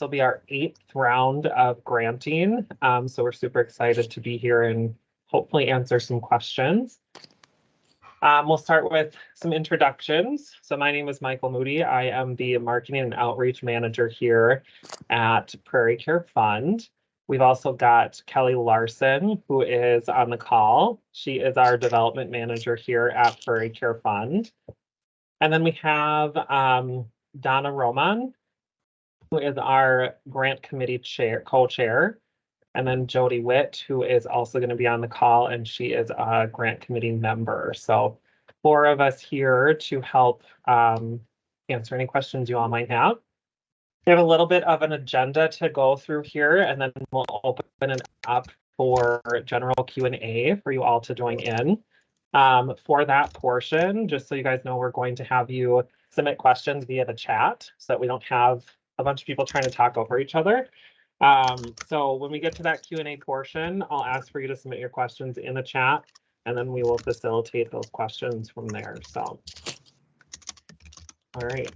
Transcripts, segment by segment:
will be our 8th round of granting. So we're super excited to be here and hopefully answer some questions. We'll start with some introductions. So my name is Michael Moody. I am the Marketing and Outreach Manager here at Prairie Care Fund. We've also got Kelly Larson, who is on the call. She is our Development Manager here at Prairie Care Fund. And then we have Donna Roman, who is our Grant Committee co-chair. And then Jody Witt, who is also going to be on the call, and she is a grant committee member. So 4 of us here to help answer any questions you all might have. We have a little bit of an agenda to go through here, and then we'll open it up for general Q&A for you all to join in. For that portion, just so you guys know, we're going to have you submit questions via the chat so that we don't have a bunch of people trying to talk over each other. So when we get to that Q&A portion, I'll ask for you to submit your questions in the chat, and then we will facilitate those questions from there. So, all right.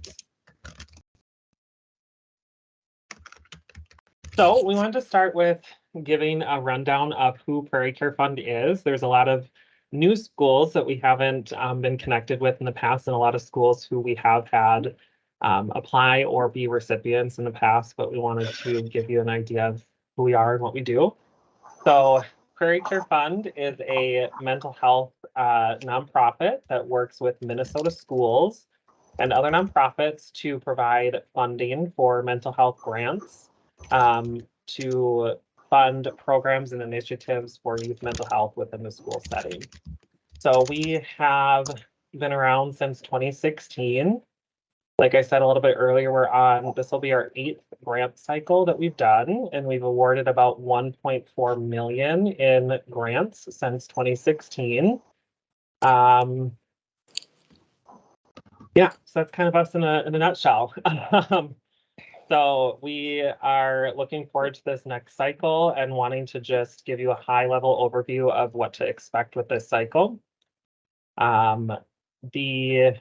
So we wanted to start with giving a rundown of who Prairie Care Fund is. There's a lot of new schools that we haven't been connected with in the past, and a lot of schools who we have had apply or be recipients in the past, but we wanted to give you an idea of who we are and what we do. So Prairie Care Fund is a mental health nonprofit that works with Minnesota schools and other nonprofits to provide funding for mental health grants to fund programs and initiatives for youth mental health within the school setting. So we have been around since 2016. Like I said a little bit earlier, this will be our 8th grant cycle that we've done, and we've awarded about 1.4 million in grants since 2016. Yeah, so that's kind of us in a nutshell. So we are looking forward to this next cycle and wanting to just give you a high-level overview of what to expect with this cycle. The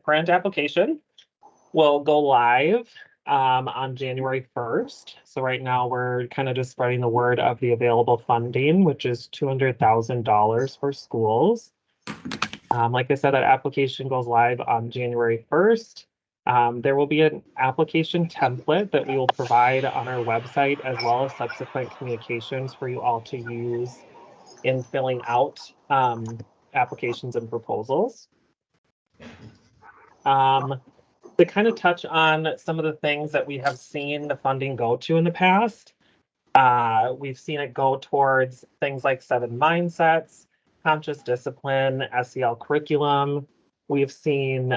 grant application will go live on January 1st. So right now we're kind of just spreading the word of the available funding, which is $200,000 for schools. Like I said, that application goes live on January 1st. There will be an application template that we will provide on our website, as well as subsequent communications for you all to use in filling out applications and proposals. To kind of touch on some of the things that we have seen the funding go to in the past, we've seen it go towards things like 7 Mindsets, Conscious Discipline, SEL curriculum. We've seen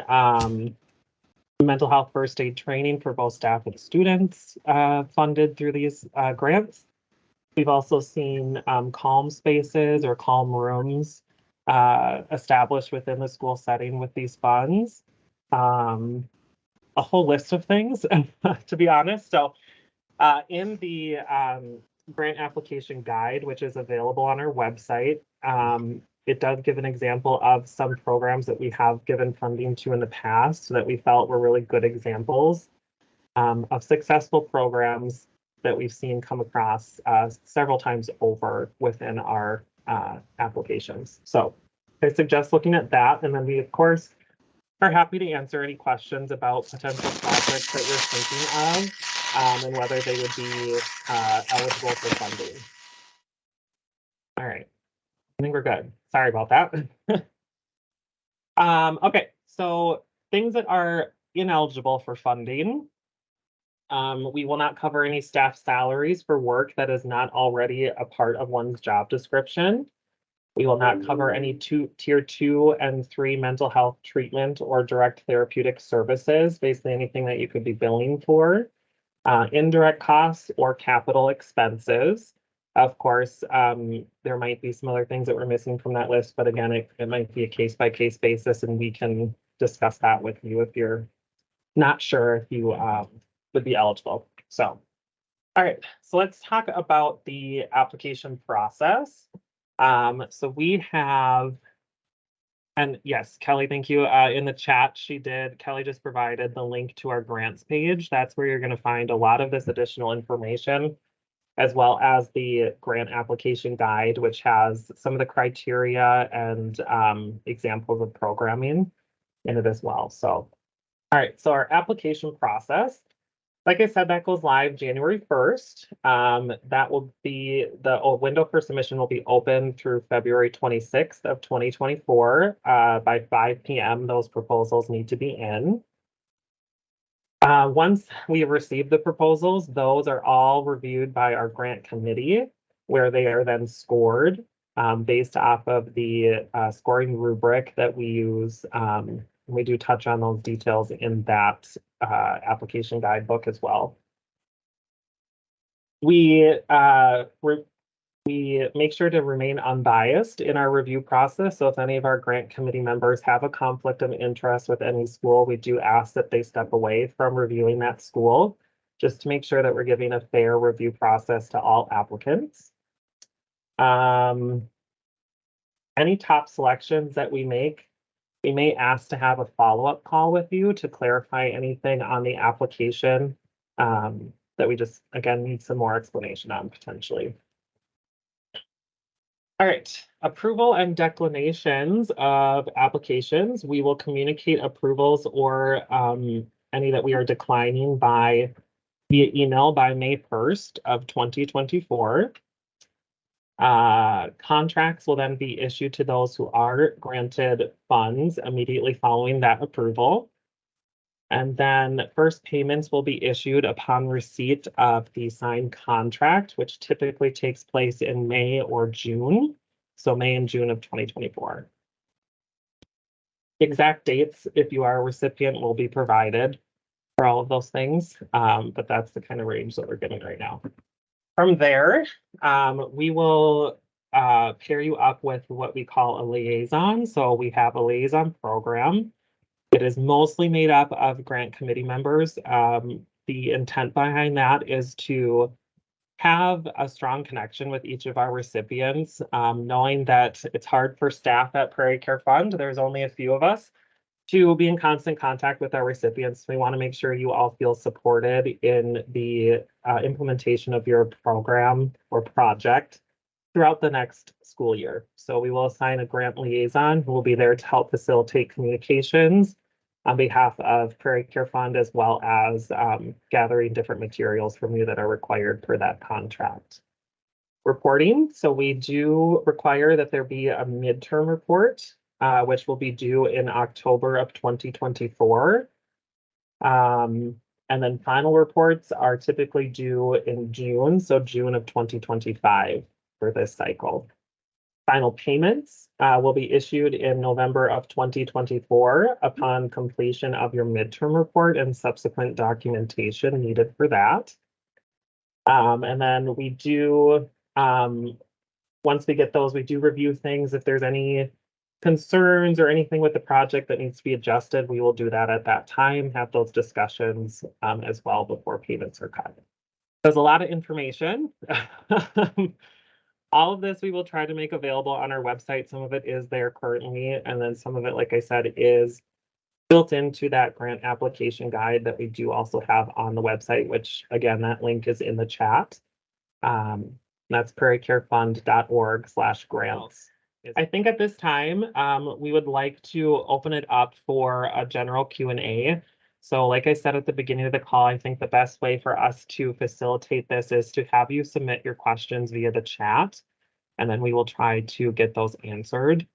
mental health first aid training for both staff and students funded through these grants. We've also seen calm spaces or calm rooms established within the school setting with these funds. A whole list of things, to be honest. So in the grant application guide, which is available on our website, it does give an example of some programs that we have given funding to in the past that we felt were really good examples of successful programs that we've seen come across several times over within our applications. So I suggest looking at that, and then we, of course, are happy to answer any questions about potential projects that you're thinking of and whether they would be eligible for funding. All right. I think we're good. Sorry about that. Okay, so things that are ineligible for funding. We will not cover any staff salaries for work that is not already a part of one's job description. We will not cover any tier 2 and 3 mental health treatment or direct therapeutic services, basically anything that you could be billing for, indirect costs or capital expenses. Of course, there might be some other things that we're missing from that list, but again, it might be a case-by-case basis, and we can discuss that with you if you're not sure if you would be eligible. So, all right, so let's talk about the application process. So we have And yes, Kelly, thank you. In the chat, Kelly just provided the link to our grants page. That's where you're going to find a lot of this additional information, as well as the grant application guide, which has some of the criteria and examples of programming in it as well. So, all right, so our application process, like I said, that goes live January 1st. That will be the window for submission will be open through February 26th of 2024. By 5 p.m., those proposals need to be in. Once we have received the proposals, those are all reviewed by our grant committee, where they are then scored based off of the scoring rubric that we use. We do touch on those details in that application guidebook as well. We make sure to remain unbiased in our review process. So if any of our grant committee members have a conflict of interest with any school, we do ask that they step away from reviewing that school, just to make sure that we're giving a fair review process to all applicants. Any top selections that we make, we may ask to have a follow-up call with you to clarify anything on the application that we just, again, need some more explanation on potentially. All right, approval and declinations of applications. We will communicate approvals or any that we are declining via email by May 1st of 2024. Contracts will then be issued to those who are granted funds immediately following that approval. And then first payments will be issued upon receipt of the signed contract, which typically takes place in May or June. So May and June of 2024. Exact dates, if you are a recipient, will be provided for all of those things. But that's the kind of range that we're getting right now. From there, we will pair you up with what we call a liaison. So we have a liaison program. It is mostly made up of grant committee members. The intent behind that is to have a strong connection with each of our recipients, knowing that it's hard for staff at Prairie Care Fund. There's only a few of us to be in constant contact with our recipients. We want to make sure you all feel supported in the implementation of your program or project throughout the next school year. So we will assign a grant liaison who will be there to help facilitate communications on behalf of Prairie Care Fund, as well as gathering different materials from you that are required for that contract. Reporting, so we do require that there be a midterm report, which will be due in October of 2024. And then final reports are typically due in June, so June of 2025 for this cycle. Final payments will be issued in November of 2024 upon completion of your midterm report and subsequent documentation needed for that. And then we do, once we get those, we do review things. If there's any concerns or anything with the project that needs to be adjusted, we will do that at that time, have those discussions as well before payments are cut. There's a lot of information. All of this we will try to make available on our website. Some of it is there currently, and then some of it, like I said, is built into that grant application guide that we do also have on the website, which again, that link is in the chat. That's prairiecarefund.org/grants. I think at this time, we would like to open it up for a general Q&A. So like I said at the beginning of the call, I think the best way for us to facilitate this is to have you submit your questions via the chat, and then we will try to get those answered.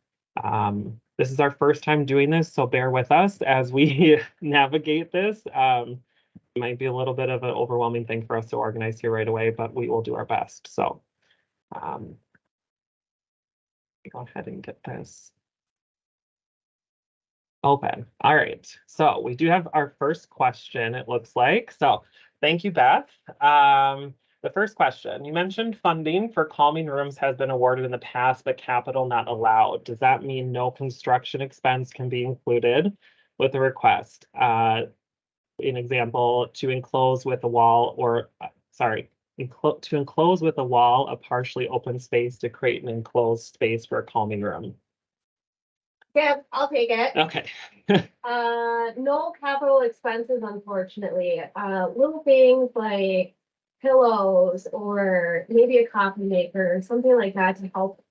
This is our first time doing this, so bear with us as we navigate this. It might be a little bit of an overwhelming thing for us to organize here right away, but we will do our best. So go ahead and get this open. All right, so we do have our first question, it looks like. So thank you, Beth. The first question, you mentioned funding for calming rooms has been awarded in the past, but capital not allowed. Does that mean no construction expense can be included with the request? An example, to enclose with a wall or, to enclose with a wall a partially open space to create an enclosed space for a calming room. Yep, I'll take it. Okay. No capital expenses, unfortunately. Little things like pillows or maybe a coffee maker or something like that to help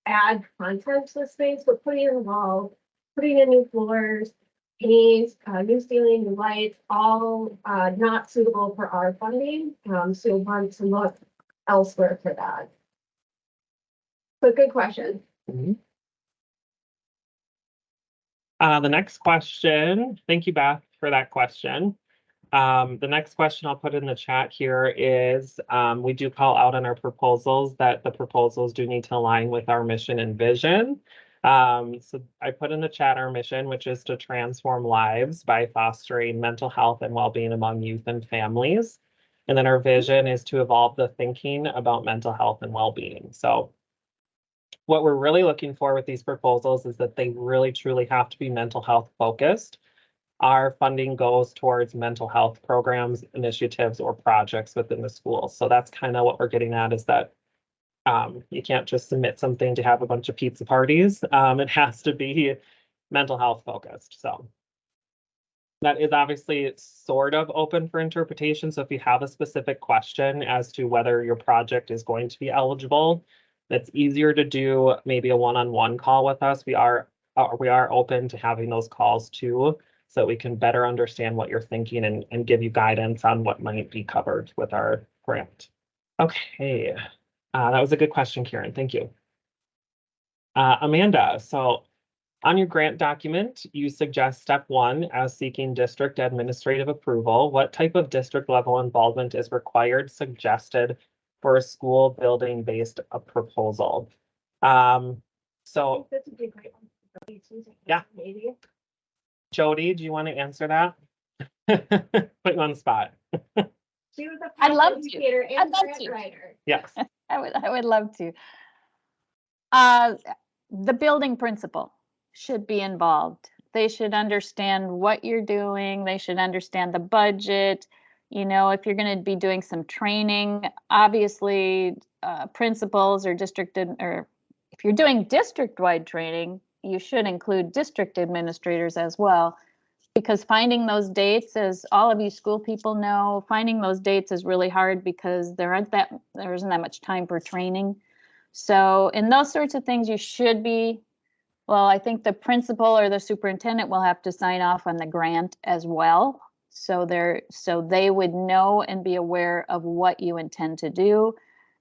add content to the space, but putting in the walls, putting in new floors, paint, new ceiling, new lights, all not suitable for our funding. So you'll want to look elsewhere for that. But good question. Mhm. The next question, thank you, Beth, for that question. The next question I'll put in the chat here is, we do call out on our proposals that the proposals do need to align with our mission and vision. So I put in the chat our mission, which is to transform lives by fostering mental health and well-being among youth and families. And then our vision is to evolve the thinking about mental health and well-being. So what we're really looking for with these proposals is that they really truly have to be mental health focused. Our funding goes towards mental health programs, initiatives, or projects within the schools. So that's kind of what we're getting at, is that you can't just submit something to have a bunch of pizza parties. It has to be mental health focused. So that is obviously sort of open for interpretation. So if you have a specific question as to whether your project is going to be eligible, that's easier to do maybe a one-on-one call with us. We are open to having those calls too, so that we can better understand what you're thinking and give you guidance on what might be covered with our grant. Okay, that was a good question, Karen. Thank you. Amanda, so on your grant document, you suggest step 1 as seeking district administrative approval. What type of district level involvement is required, suggested for a school building based proposal? So This would be a great one. Yeah. Maybe. Jody, do you want to answer that? Put you on the spot. She was a I'd love to. educator and I'd love grant to. writer. Yes. I would love to. The building principal should be involved. They should understand what you're doing. They should understand the budget. You know, if you're going to be doing some training, obviously principals or or if you're doing district-wide training, you should include district administrators as well. Because finding those dates, as all of you school people know, finding those dates is really hard because there isn't that much time for training. So in those sorts of things, you should be, well, I think the principal or the superintendent will have to sign off on the grant as well. So they would know and be aware of what you intend to do,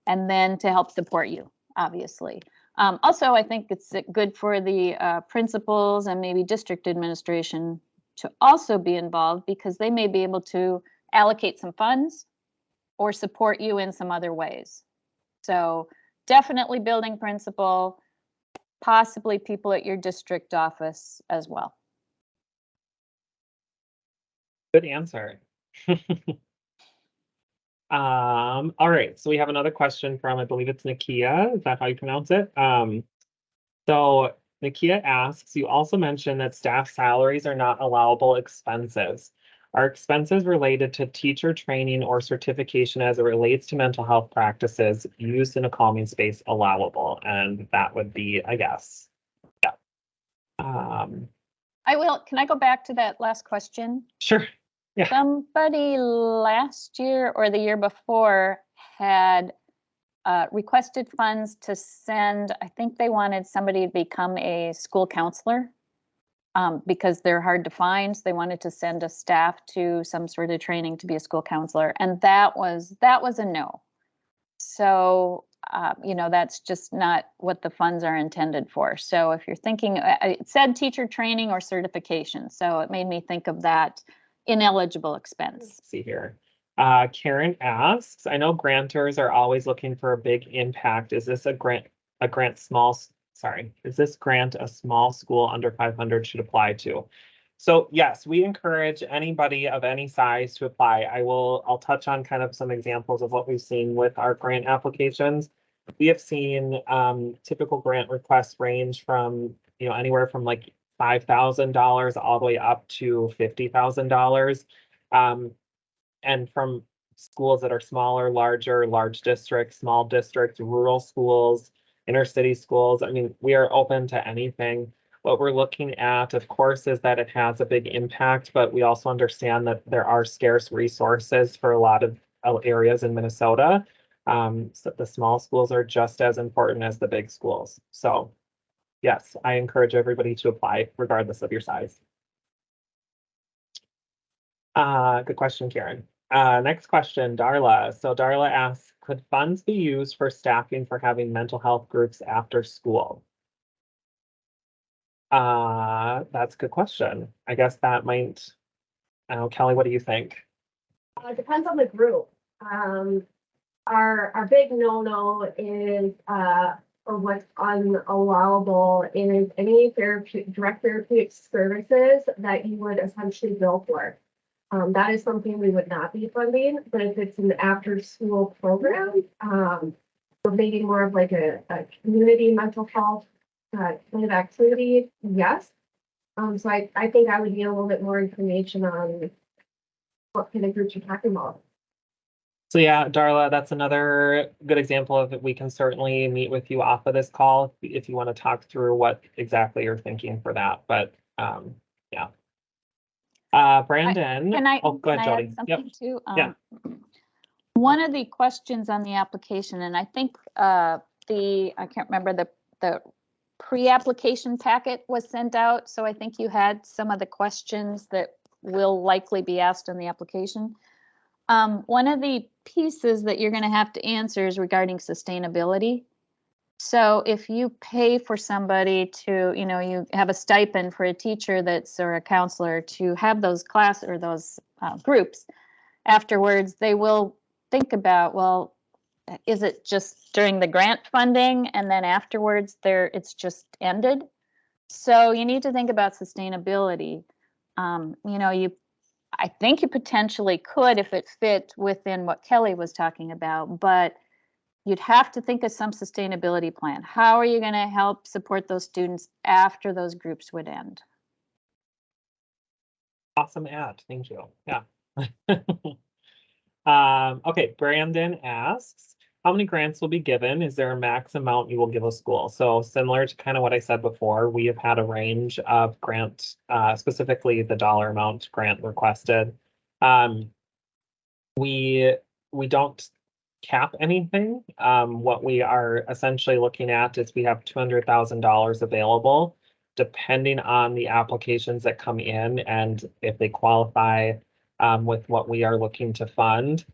and then to help support you, obviously. Also, I think it's good for the principals and maybe district administration to also be involved, because they may be able to allocate some funds or support you in some other ways. So definitely building principal, possibly people at your district office as well. Good answer. All right, so we have another question from, I believe it's Nakia. Is that how you pronounce it? So Nakia asks, you also mentioned that staff salaries are not allowable expenses. Are expenses related to teacher training or certification as it relates to mental health practices used in a calming space allowable? And that would be, I guess. Yeah. Can I go back to that last question? Sure. Yeah. Somebody last year or the year before had requested funds to send, I think they wanted somebody to become a school counselor because they're hard to find. So they wanted to send a staff to some sort of training to be a school counselor. And that was a no. So, you know, that's just not what the funds are intended for. So if you're thinking, it said teacher training or certification. So it made me think of that ineligible expense. Let's see here. Karen asks, I know grantors are always looking for a big impact. Is this is this grant a small school under 500 should apply to? So yes, we encourage anybody of any size to apply. I'll touch on kind of some examples of what we've seen with our grant applications. We have seen typical grant requests range from, you know, anywhere from like $5,000 all the way up to $50,000. And from schools that are smaller, larger, large districts, small districts, rural schools, inner city schools. I mean, we are open to anything. What we're looking at, of course, is that it has a big impact, but we also understand that there are scarce resources for a lot of areas in Minnesota. So the small schools are just as important as the big schools. So yes, I encourage everybody to apply regardless of your size. Good question, Karen. Next question, Darla. So Darla asks, could funds be used for staffing for having mental health groups after school? That's a good question. I guess that might, I don't know, Kelly, what do you think? It depends on the group. Our big no-no is, or what's unallowable is any direct therapeutic services that you would essentially bill for. That is something we would not be funding, but if it's an after-school program, or maybe more of like a community mental health kind of activity, yes. So I think I would need a little bit more information on what kind of groups you're talking about. So yeah, Darla, that's another good example of it. We can certainly meet with you off of this call if you want to talk through what exactly you're thinking for that. But yeah. Brandon. Can I, Oh, go ahead, can I Jody. add something too? Yeah. One of the questions on the application, and I think I can't remember the pre-application packet was sent out. So I think you had some of the questions that will likely be asked in the application. One of the pieces that you're going to have to answer is regarding sustainability. So if you pay for somebody to, you have a stipend for a teacher or a counselor to have those class or those groups, afterwards they will think about, well, is it just during the grant funding and then afterwards it's just ended? So you need to think about sustainability. I think you potentially could if it fit within what Kelly was talking about, but you'd have to think of some sustainability plan. How are you going to help support those students after those groups would end? Awesome ad. Thank you. Yeah. Okay, Brandon asks, how many grants will be given? Is there a max amount you will give a school? So similar to kind of what I said before, we have had a range of grant, specifically the dollar amount grant requested. We don't cap anything. What we are essentially looking at is we have $200,000 available, depending on the applications that come in and if they qualify with what we are looking to fund.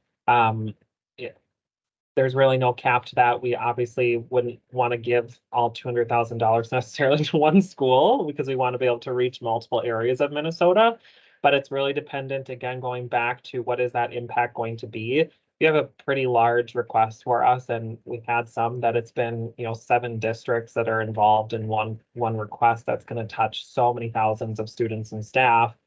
There's really no cap to that. We obviously wouldn't want to give all $200,000 necessarily to one school because we want to be able to reach multiple areas of Minnesota. But it's really dependent, again, going back to what is that impact going to be. You have a pretty large request for us, and we've had some that it's been, 7 districts that are involved in one request that's going to touch so many thousands of students and staff.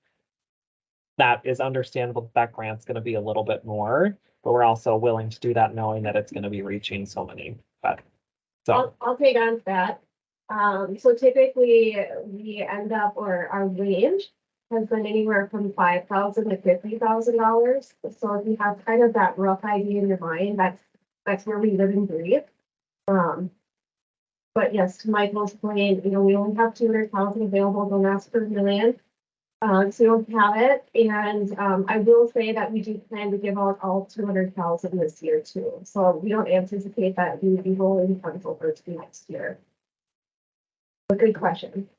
That is understandable. That grant's going to be a little bit more, but we're also willing to do that knowing that it's going to be reaching so many. But so I'll take on to that. So typically we end up, or our range has been anywhere from $5,000 to $50,000. So if you have kind of that rough idea in your mind, that's where we live and breathe. But yes, to Michael's point, we only have 200,000 available. Don't ask for $1 million. So you don't have it. And I will say that we do plan to give out all 200,000 this year too. So we don't anticipate that we would be rolling funds over to next year. But good question.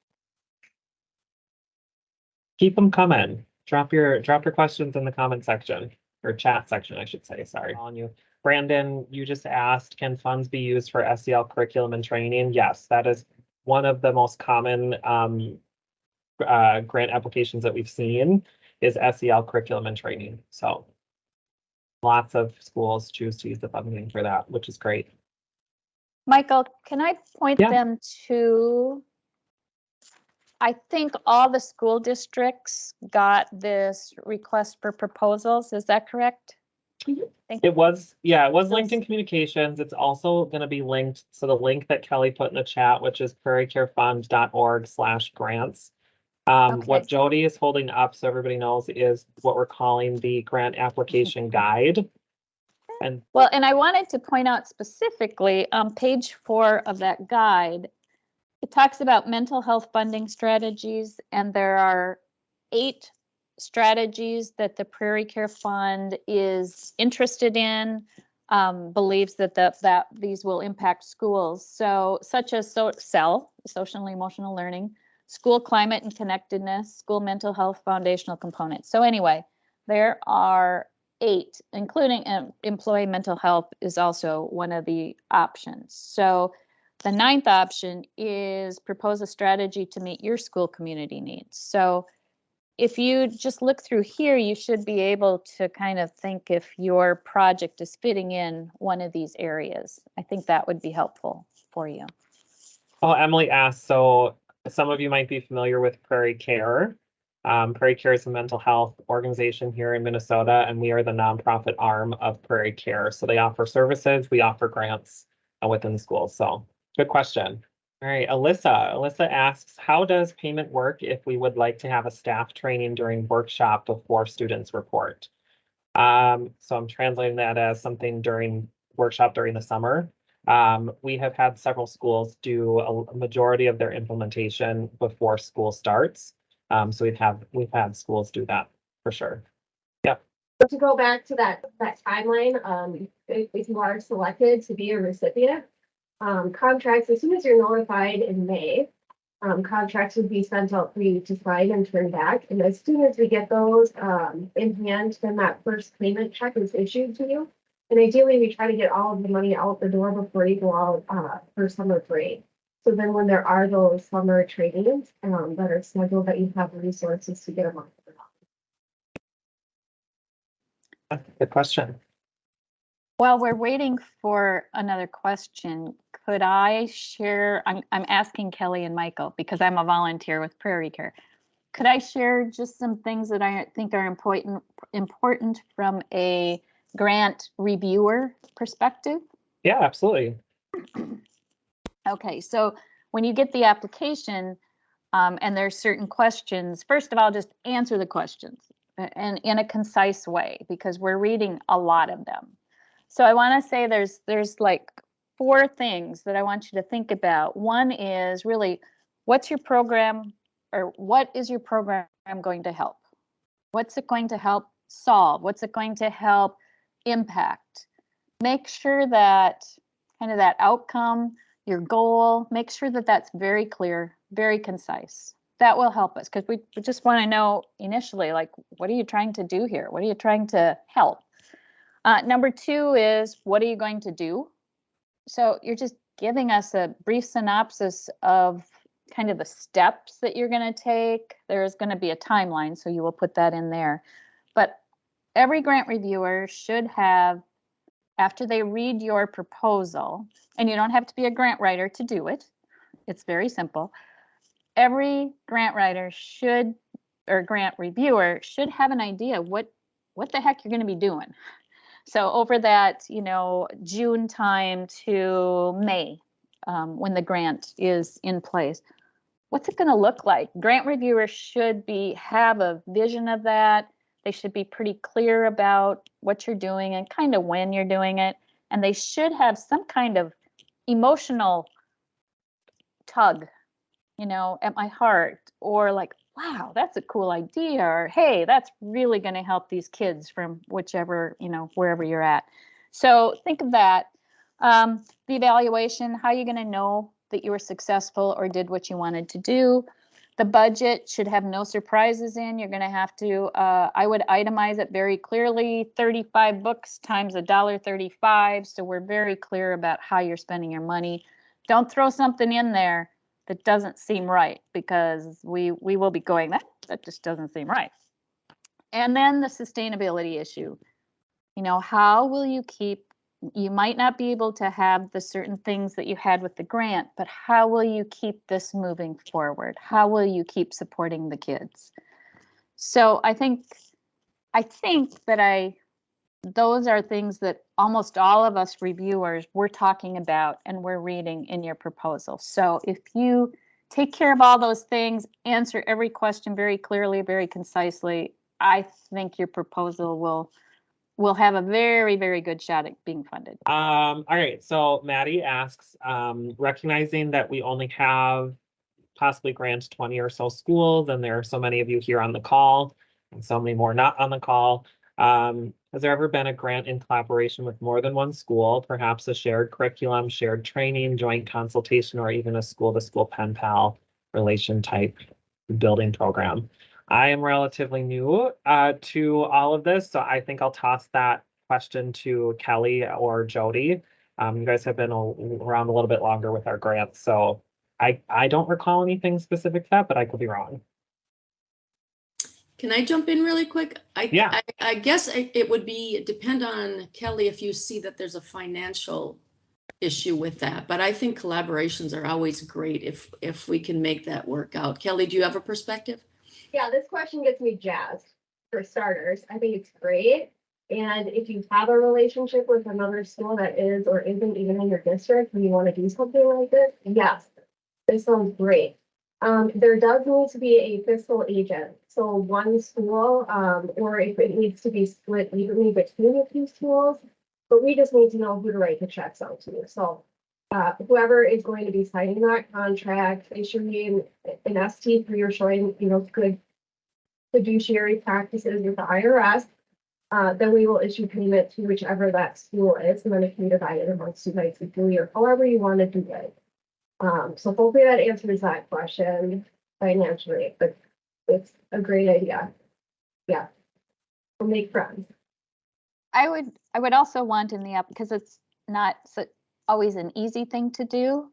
Keep them coming. Drop your questions in the comment section or chat section, I should say. Sorry. On you. Brandon, you just asked, can funds be used for SEL curriculum and training? Yes, that is one of the most common grant applications that we've seen is SEL curriculum and training. So lots of schools choose to use the funding for that, which is great. Michael, can I point them to, I think all the school districts got this request for proposals. Is that correct? It was linked in communications. It's also going to be linked. So the link that Kelly put in the chat, which is prairiecarefund.org/grants. What Jody is holding up, so everybody knows, is what we're calling the grant application guide. And Well, and I wanted to point out specifically on page 4 of that guide, it talks about mental health funding strategies, and there are 8 strategies that the Prairie Care Fund is interested in, believes that these will impact schools. So, such as SEL, social and emotional learning, school climate and connectedness, school mental health foundational components. So anyway, there are 8, including employee mental health is also one of the options. So the 9th option is propose a strategy to meet your school community needs. So if you just look through here, you should be able to kind of think if your project is fitting in one of these areas. I think that would be helpful for you. oh, Emily asked, so some of you might be familiar with Prairie Care. Prairie Care is a mental health organization here in Minnesota, and we are the nonprofit arm of Prairie Care. So they offer services, we offer grants within the schools. So good question. All right, Alyssa. Alyssa asks, how does payment work if we would like to have a staff training during workshop before students report? So I'm translating that as something during workshop during the summer. We have had several schools do a majority of their implementation before school starts. So we've had schools do that for sure. Yep. To go back to that timeline, if you are selected to be a recipient, contracts, as soon as you're notified in May, contracts would be sent out for you to sign and turn back. And as soon as we get those in hand, then that first payment check is issued to you. And ideally, we try to get all of the money out the door before you go out for summer break. So then when there are those summer trainings that are scheduled, that you have the resources to get them on. Good question. While we're waiting for another question, could I share, I'm asking Kelly and Michael because I'm a volunteer with Prairie Care. Could I share just some things that I think are important from a grant reviewer perspective? Yeah, absolutely. Okay, so when you get the application and there's certain questions, first of all, just answer the questions and in a concise way because we're reading a lot of them. So I want to say there's like 4 things that I want you to think about. One is really, what's your program, or what is your program going to help? What's it going to help solve? What's it going to help impact? Make sure that kind of that outcome, your goal, make sure that that's very clear, very concise. That will help us because we just want to know initially, like, what are you trying to do here? What are you trying to help? Number 2 is, what are you going to do? So you're just giving us a brief synopsis of kind of the steps that you're going to take. There's going to be a timeline, so you will put that in there. But every grant reviewer should have, after they read your proposal, and you don't have to be a grant writer to do it, it's very simple. Every grant writer should, or grant reviewer should have an idea what the heck you're going to be doing. So over that, June time to May, when the grant is in place, what's it going to look like? Grant reviewers should have a vision of that. They should be pretty clear about what you're doing and kind of when you're doing it. And they should have some kind of emotional tug, at my heart, or like, wow, that's a cool idea, or hey, that's really going to help these kids from whichever, wherever you're at. So think of that. The evaluation, how are you going to know that you were successful or did what you wanted to do? The budget should have no surprises in. You're going to have to, I would itemize it very clearly, 35 books times $1.35. So we're very clear about how you're spending your money. Don't throw something in there that doesn't seem right, because we will be going, that just doesn't seem right. And then the sustainability issue. How will you you might not be able to have the certain things that you had with the grant, but how will you keep this moving forward? How will you keep supporting the kids? So I think that those are things that almost all of us reviewers we're talking about and we're reading in your proposal. So if you take care of all those things, answer every question very clearly, very concisely, I think your proposal will will have a very, very good shot at being funded. All right, so Maddie asks, recognizing that we only have possibly grant 20 or so schools, and there are so many of you here on the call and so many more not on the call. Has there ever been a grant in collaboration with more than one school, perhaps a shared curriculum, shared training, joint consultation, or even a school-to-school pen pal relation type building program? I am relatively new to all of this, so I think I'll toss that question to Kelly or Jody. You guys have been around a little bit longer with our grants, so I don't recall anything specific to that, but I could be wrong. Can I jump in really quick? Yeah. I guess it would depend on Kelly if you see that there's a financial issue with that, but I think collaborations are always great if we can make that work out. Kelly, do you have a perspective? Yeah, this question gets me jazzed. For starters, I think it's great. And if you have a relationship with another school that is or isn't even in your district and you want to do something like this, yes, this sounds great. There does need to be a fiscal agent. So one school, or if it needs to be split evenly between a few schools, but we just need to know who to write the checks out to. So whoever is going to be signing that contract, issuing an ST3 or showing, good fiduciary practices with the IRS, then we will issue payment to whichever that school is, and then it can be divided amongst you guys equally or however you want to do it. So hopefully that answers that question financially, but it's a great idea. Yeah. We'll make friends. I would also want in the app, because it's not always an easy thing to do,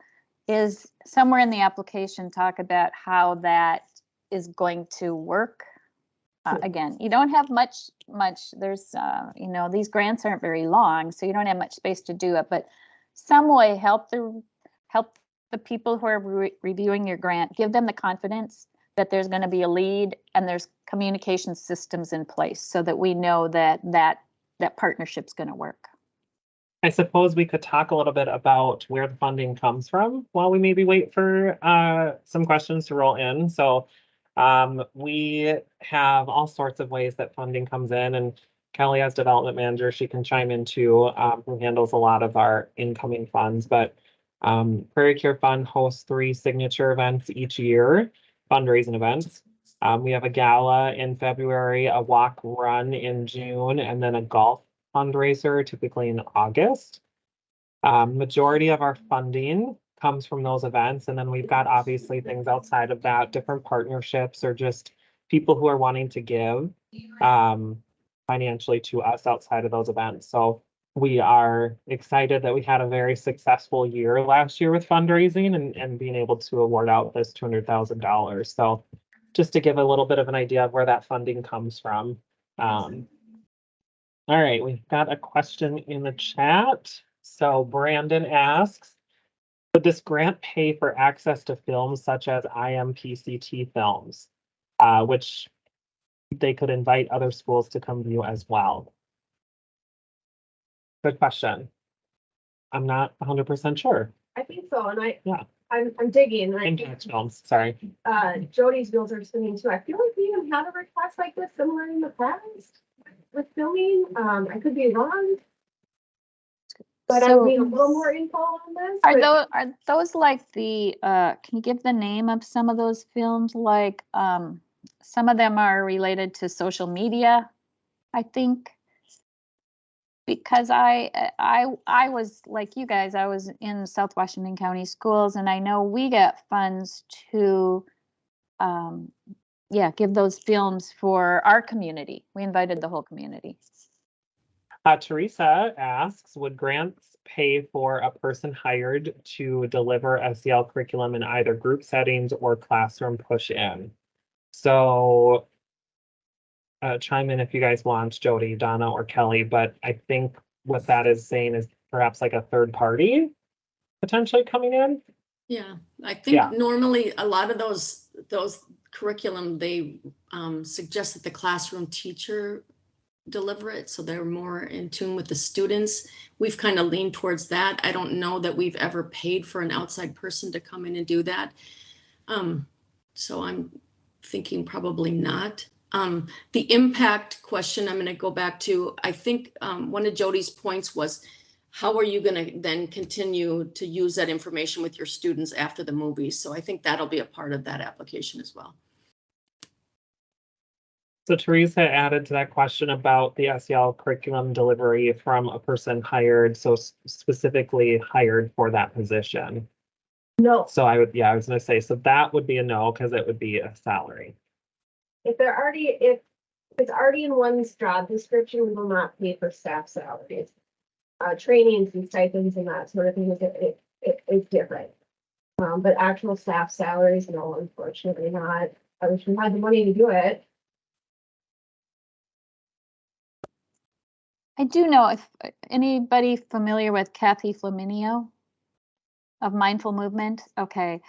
is somewhere in the application talk about how that is going to work. Again, you don't have much, there's, these grants aren't very long, so you don't have much space to do it, but some way help the people who are reviewing your grant, give them the confidence that there's going to be a lead and there's communication systems in place so that we know that partnership's going to work. I suppose we could talk a little bit about where the funding comes from while we maybe wait for some questions to roll in. So we have all sorts of ways that funding comes in, and Kelly, as development manager, she can chime in too, who handles a lot of our incoming funds. But Prairie Care Fund hosts 3 signature events each year, fundraising events. We have a gala in February, a walk run in June, and then a golf fundraiser typically in August. Majority of our funding comes from those events, and then we've got obviously things outside of that, different partnerships or just people who are wanting to give financially to us outside of those events. So we are excited that we had a very successful year last year with fundraising and being able to award out this $200,000. So just to give a little bit of an idea of where that funding comes from. All right, we've got a question in the chat. So Brandon asks, would this grant pay for access to films such as IMPCT films, which they could invite other schools to come view as well? Good question. I'm not 100% sure. I think so, and I'm digging. And Impact films, sorry. Jody's bills are spinning too. I feel like we even had a request like this similar in the past with filming. I could be wrong. But I need a little more info on this. Are those like the can you give the name of some of those films? Like some of them are related to social media, I think. Because I was like you guys, I was in South Washington County Schools, and I know we got funds to give those films for our community. We invited the whole community. Teresa asks, would grants pay for a person hired to deliver SEL curriculum in either group settings or classroom push-in? So chime in if you guys want, Jody, Donna, or Kelly, but I think what that is saying is perhaps like a third party potentially coming in. Yeah, I think normally a lot of those curriculum, they suggest that the classroom teacher deliver it, so they're more in tune with the students. We've kind of leaned towards that. I don't know that we've ever paid for an outside person to come in and do that. So I'm thinking probably not. The impact question, I'm going to go back to, I think one of Jody's points was, how are you going to then continue to use that information with your students after the movie? So I think that'll be a part of that application as well. So Teresa added to that question about the SEL curriculum delivery from a person hired, so specifically hired for that position. No, So I was gonna say, so that would be a no, because it would be a salary. if it's already in one's job description, we will not pay for staff salaries. Trainings and stipends and that sort of thing is different. But actual staff salaries, no, unfortunately not. I wish we had the money to do it. I do know, if anybody familiar with Kathy Flaminio of Mindful Movement, okay.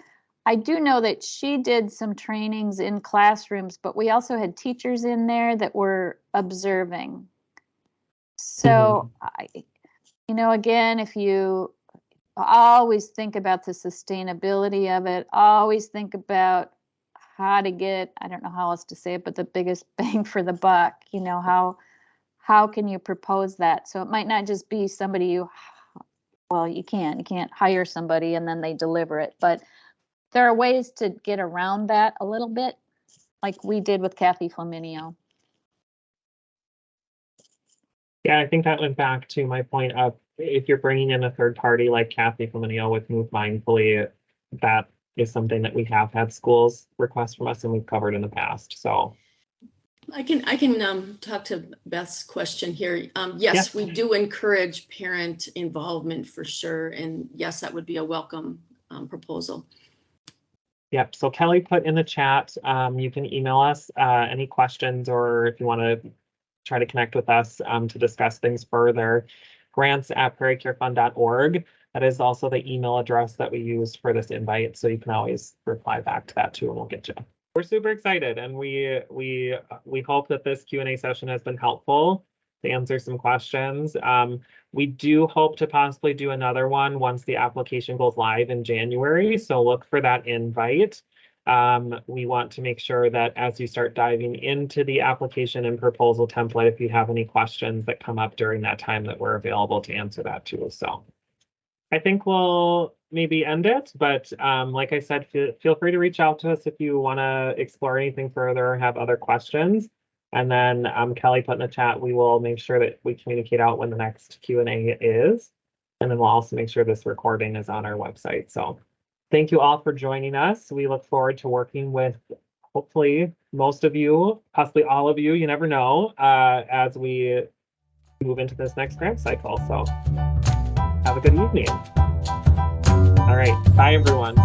I do know that she did some trainings in classrooms, but we also had teachers in there that were observing. So, again, if you always think about the sustainability of it, always think about how to get, I don't know how else to say it, but the biggest bang for the buck, how can you propose that? So it might not just be somebody you can't hire somebody and then they deliver it, but there are ways to get around that a little bit, like we did with Kathy Flaminio. Yeah, I think that went back to my point of, if you're bringing in a third party like Kathy Flaminio with Move Mindfully, that is something that we have had schools request from us and we've covered in the past. So I can talk to Beth's question here. Yes, we do encourage parent involvement for sure. And yes, that would be a welcome proposal. Yep. So Kelly put in the chat, you can email us any questions, or if you want to try to connect with us to discuss things further, grants@prairiecarefund.org. That is also the email address that we used for this invite. So you can always reply back to that too, and we'll get you. We're super excited, and we hope that this Q&A session has been helpful to answer some questions. We do hope to possibly do another one once the application goes live in January, so look for that invite. We want to make sure that as you start diving into the application and proposal template, if you have any questions that come up during that time, that we're available to answer that too. So I think we'll maybe end it, but like I said, feel free to reach out to us if you want to explore anything further or have other questions. And then Kelly put in the chat, we will make sure that we communicate out when the next Q&A is. And then we'll also make sure this recording is on our website. So thank you all for joining us. We look forward to working with hopefully most of you, possibly all of you, you never know, as we move into this next grant cycle. So have a good evening. All right. Bye, everyone.